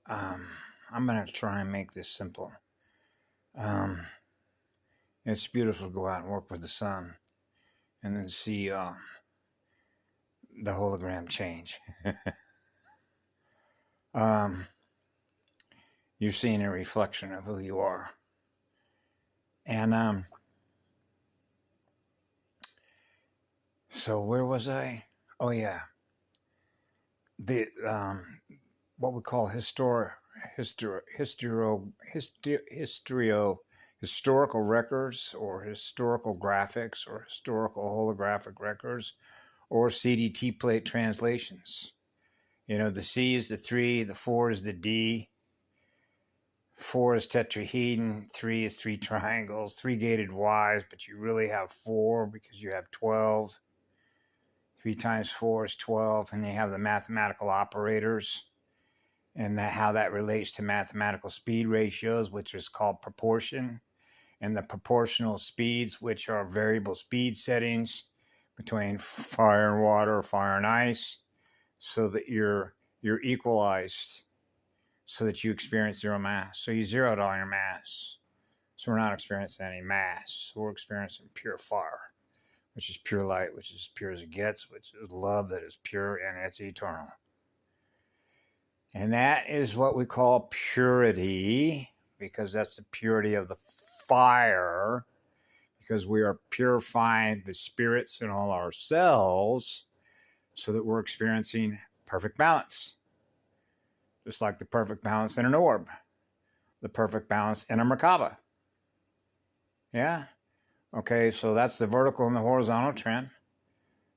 Um, I'm going to try and make this simple. Um, it's beautiful to go out and work with the sun and then see the hologram change. um, you're seeing a reflection of who you are. And so where was I? Oh yeah, the what we call historical records, or historical graphics, or historical holographic records, or CDT plate translations. You know, the C is the 3, the 4 is the D, 4 is tetrahedron, 3 is 3 triangles, 3 gated Ys, but you really have 4 because you have 12. 3 times 4 is 12, and you have the mathematical operators, and how that relates to mathematical speed ratios, which is called proportion, and the proportional speeds, which are variable speed settings between fire and water, or fire and ice, so that you're equalized, so that you experience zero mass. So you zeroed all your mass. So we're not experiencing any mass. We're experiencing pure fire, which is pure light, which is as pure as it gets, which is love that is pure and it's eternal. And that is what we call purity, because that's the purity of the fire, because we are purifying the spirits in all our cells so that we're experiencing perfect balance. Just like the perfect balance in an orb, the perfect balance in a Merkaba. Yeah? Okay, so that's the vertical and the horizontal trend,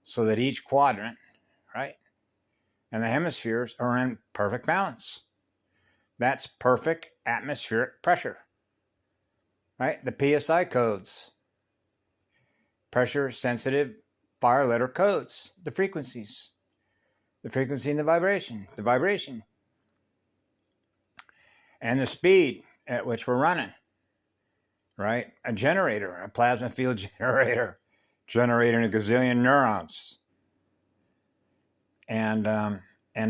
so that each quadrant, right, and the hemispheres are in perfect balance. That's perfect atmospheric pressure, right? The PSI codes, pressure sensitive fire letter codes, the frequencies, the frequency and the vibration, and the speed at which we're running, right? A generator, a plasma field generator, generating a gazillion neurons. And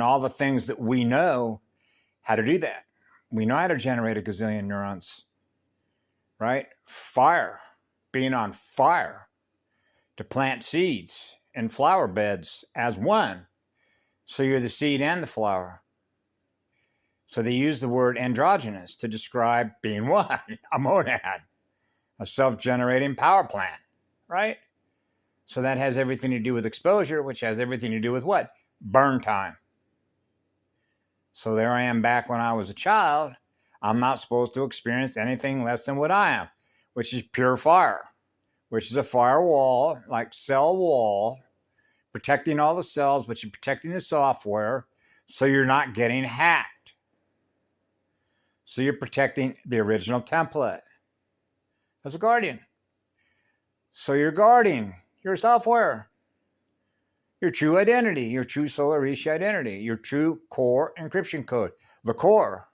all the things that we know how to do that. We know how to generate a gazillion neurons, right? Fire, being on fire, to plant seeds in flower beds as one. So you're the seed and the flower. So they use the word androgynous to describe being one, a monad, a self-generating power plant, right? So that has everything to do with exposure, which has everything to do with what? Burn time. So there I am back when I was a child. I'm not supposed to experience anything less than what I am, which is pure fire, which is a firewall, like cell wall, protecting all the cells, but you're protecting the software, so you're not getting hacked. So you're protecting the original template as a guardian. So you're guarding your software, your true identity, your true solar Rishi identity, your true core encryption code, the core,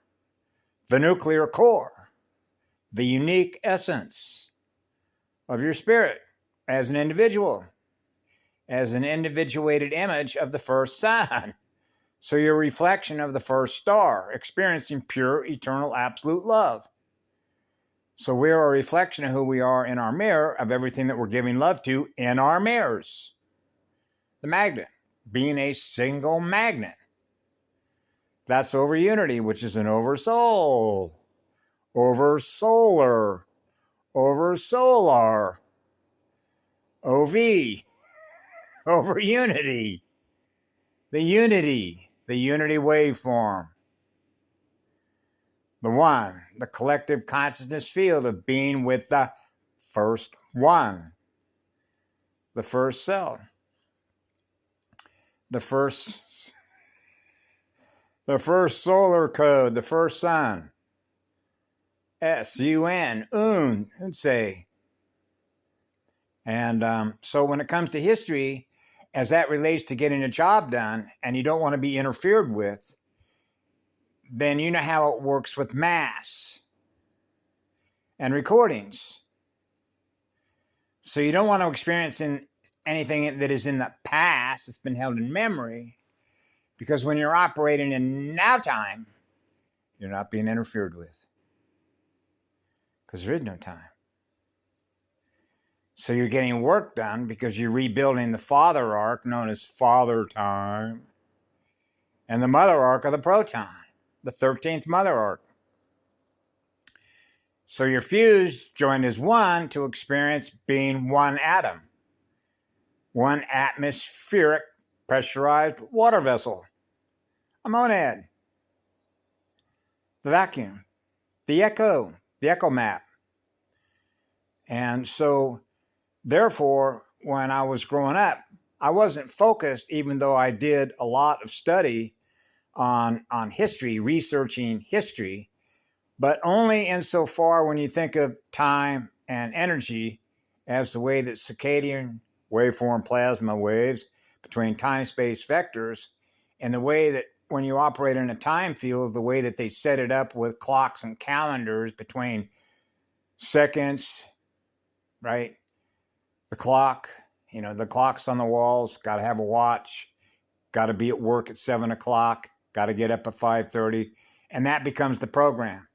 the nuclear core, the unique essence of your spirit as an individual, as an individuated image of the first sun. So you're a reflection of the first star, experiencing pure, eternal, absolute love. So we're a reflection of who we are in our mirror, of everything that we're giving love to in our mirrors. The magnet, being a single magnet. That's over unity, which is an over soul, over solar, over solar, OV, over unity. The unity waveform. The one, the collective consciousness field of being with the first one, the first cell, the first solar code, the first sun, S-U-N, Unse. And so when it comes to history, as that relates to getting a job done, and you don't want to be interfered with, then you know how it works with mass and recordings. So you don't want to experience anything that is in the past, that's been held in memory, because when you're operating in now time, You're not being interfered with. Because there is no time. So you're getting work done because you're rebuilding the father arc known as father time and the mother arc of the proton, the 13th mother arc. So you're fused, joined as one to experience being one atom, one atmospheric pressurized water vessel, a monad, the vacuum, the echo map. And so, therefore, when I was growing up, I wasn't focused, even though I did a lot of study on history, researching history, but only insofar when you think of time and energy as the way that circadian waveform plasma waves between time-space vectors, and the way that when you operate in a time field, the way that they set it up with clocks and calendars between seconds, right? The clock, the clock's on the walls, got to have a watch, got to be at work at 7 o'clock, got to get up at 5:30, and that becomes the program.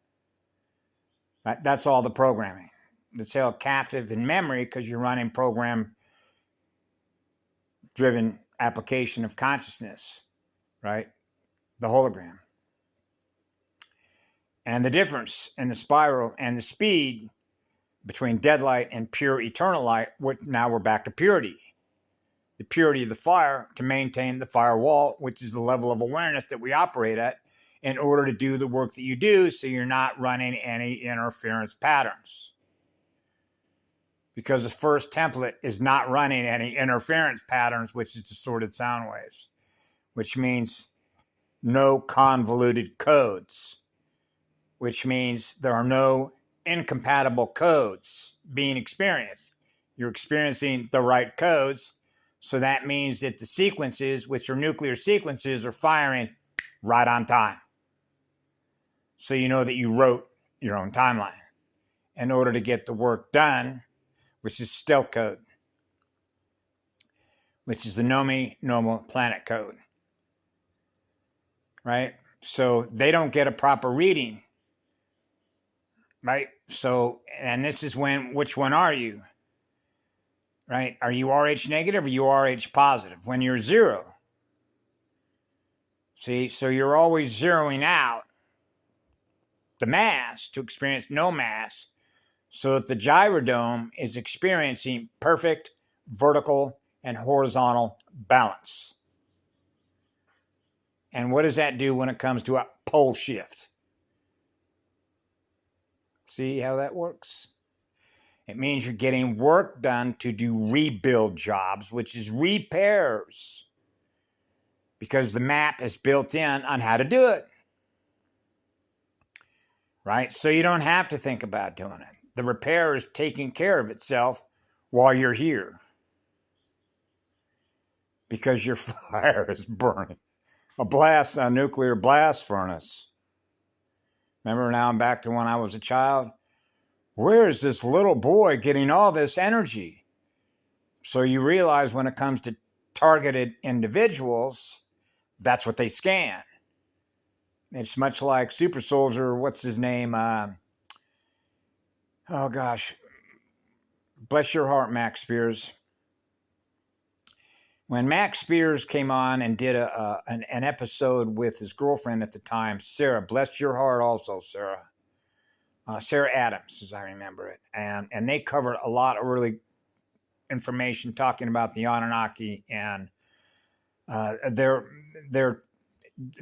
That's all the programming. It's held captive in memory because you're running program-driven application of consciousness, right? The hologram. And the difference in the spiral and the speed between dead light and pure eternal light, which now we're back to purity. The purity of the fire to maintain the firewall, which is the level of awareness that we operate at in order to do the work that you do, so you're not running any interference patterns. Because the first template is not running any interference patterns, which is distorted sound waves, which means no convoluted codes, which means there are no incompatible codes being experienced. You're experiencing the right codes, so that means that the sequences, which are nuclear sequences, are firing right on time. So you know that you wrote your own timeline in order to get the work done, which is stealth code, which is the normal planet code, right? So they don't get a proper reading, right? So, and this is which one are you, right? Are you RH negative or you RH positive? When you're zero. See, so you're always zeroing out the mass to experience no mass, so that the gyrodome is experiencing perfect vertical and horizontal balance. And what does that do when it comes to a pole shift? See how that works? It means you're getting work done to do rebuild jobs, which is repairs, because the map is built in on how to do it. Right? So you don't have to think about doing it. The repair is taking care of itself while you're here, because your fire is burning. A nuclear blast furnace. Remember, now I'm back to when I was a child. Where is this little boy getting all this energy? So you realize when it comes to targeted individuals, that's what they scan. It's much like Super Soldier, what's his name? Oh gosh, bless your heart, Max Spears. When Max Spears came on and did an episode with his girlfriend at the time, Sarah, bless your heart also, Sarah. Sarah Adams, as I remember it. And they covered a lot of really information talking about the Anunnaki and the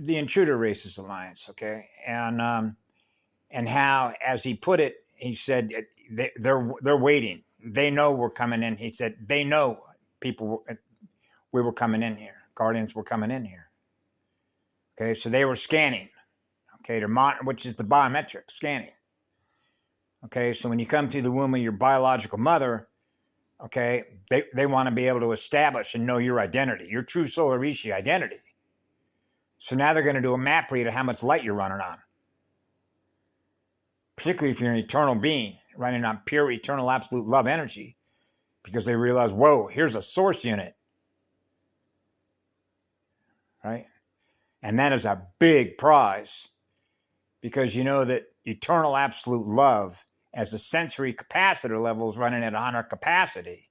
Intruder Races Alliance, okay? And how, as he put it, he said, they're waiting. They know we're coming in. He said, they know we were coming in here. Guardians were coming in here. Okay, so they were scanning. Okay, which is the biometric scanning. Okay, so when you come through the womb of your biological mother, okay, they want to be able to establish and know your identity, your true solar Rishi identity. So now they're going to do a map read of how much light you're running on. Particularly if you're an eternal being, running on pure, eternal, absolute love energy, because they realize, whoa, here's a source unit. Right? And that is a big prize. because you know that eternal absolute love, as the sensory capacitor level is running at 100 capacity,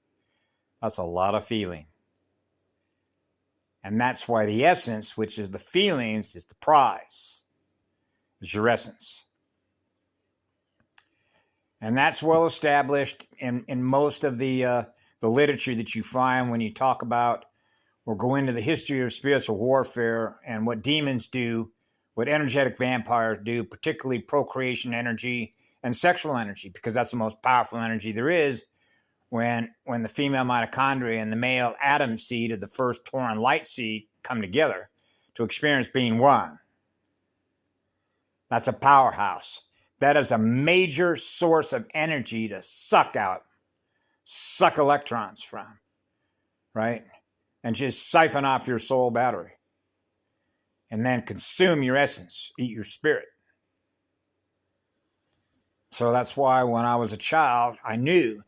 that's a lot of feeling. And that's why the essence, which is the feelings, is the prize. It's your essence. And that's well established in most of the literature that you find when you talk about or go into the history of spiritual warfare and what demons do, what energetic vampires do, particularly procreation energy and sexual energy, because that's the most powerful energy there is. When the female mitochondria and the male atom seed of the first Tauran light seed come together to experience being one. That's a powerhouse. That is a major source of energy to suck electrons from, right? And just siphon off your soul battery. And then consume your essence, eat your spirit. So that's why when I was a child, I knew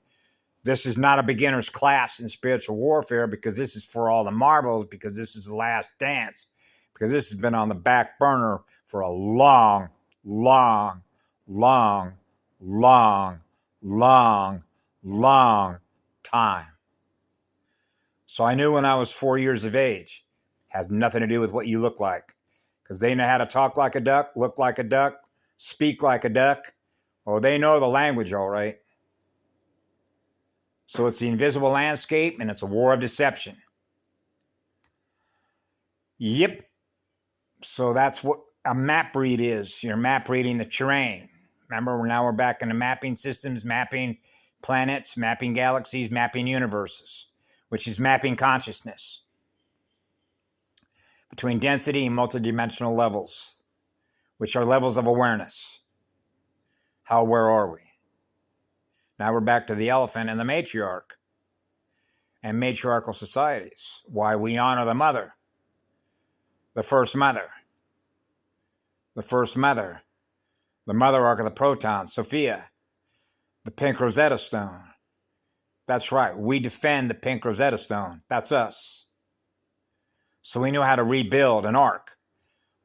this is not a beginner's class in spiritual warfare, because this is for all the marbles, because this is the last dance, because this has been on the back burner for a long, long, long, long, long, long time. So I knew when I was 4 years of age, it has nothing to do with what you look like, because they know how to talk like a duck, look like a duck, speak like a duck. Oh, they know the language all right. So it's the invisible landscape, and it's a war of deception. Yep. So that's what a map read is. You're map reading the terrain. Remember, now we're back into mapping systems, mapping planets, mapping galaxies, mapping universes, which is mapping consciousness between density and multidimensional levels, which are levels of awareness. How aware are we? Now we're back to the elephant and the matriarch and matriarchal societies. Why we honor the mother, the first mother, the mother arc of the proton, Sophia, the pink Rosetta Stone. That's right. We defend the pink Rosetta Stone. That's us. So we know how to rebuild an arc.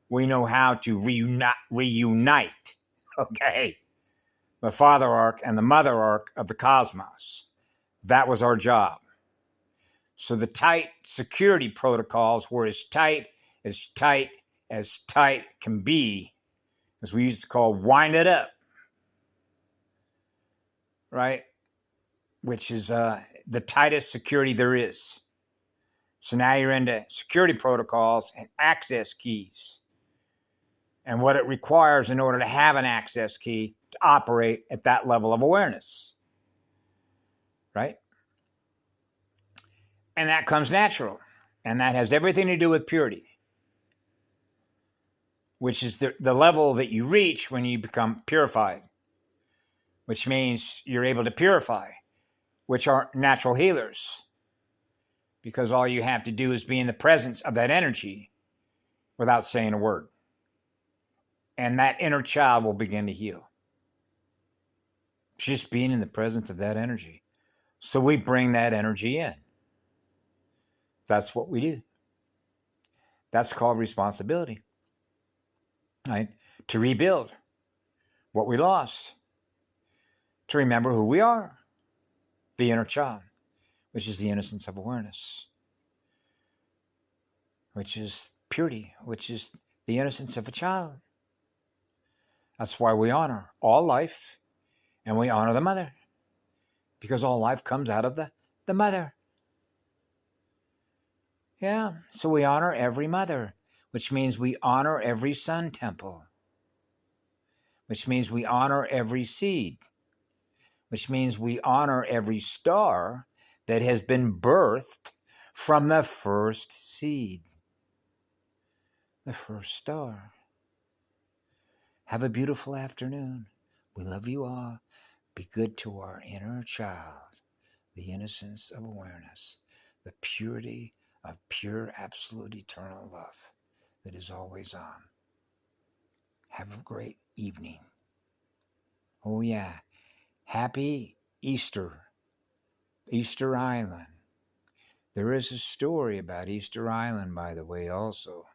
We know how to reunite. Okay. The father arc and the mother arc of the cosmos. That was our job. So the tight security protocols were as tight can be, as we used to call wind it up, right? Which is the tightest security there is. So now you're into security protocols and access keys and what it requires in order to have an access key to operate at that level of awareness, right? And that comes natural, and that has everything to do with purity, which is the level that you reach when you become purified, which means you're able to purify, which are natural healers, because all you have to do is be in the presence of that energy without saying a word. And that inner child will begin to heal. Just being in the presence of that energy. So we bring that energy in. That's what we do. That's called responsibility, right? To rebuild what we lost. To remember who we are. The inner child, which is the innocence of awareness, which is purity, which is the innocence of a child. That's why we honor all life, and we honor the mother, because all life comes out of the mother. Yeah, so we honor every mother, which means we honor every sun temple, which means we honor every seed, which means we honor every star that has been birthed from the first seed, the first star. Have a beautiful afternoon. We love you all. Be good to our inner child, the innocence of awareness, the purity of pure, absolute, eternal love that is always on. Have a great evening. Oh, yeah. Happy Easter, Easter Island. There is a story about Easter Island, by the way, also.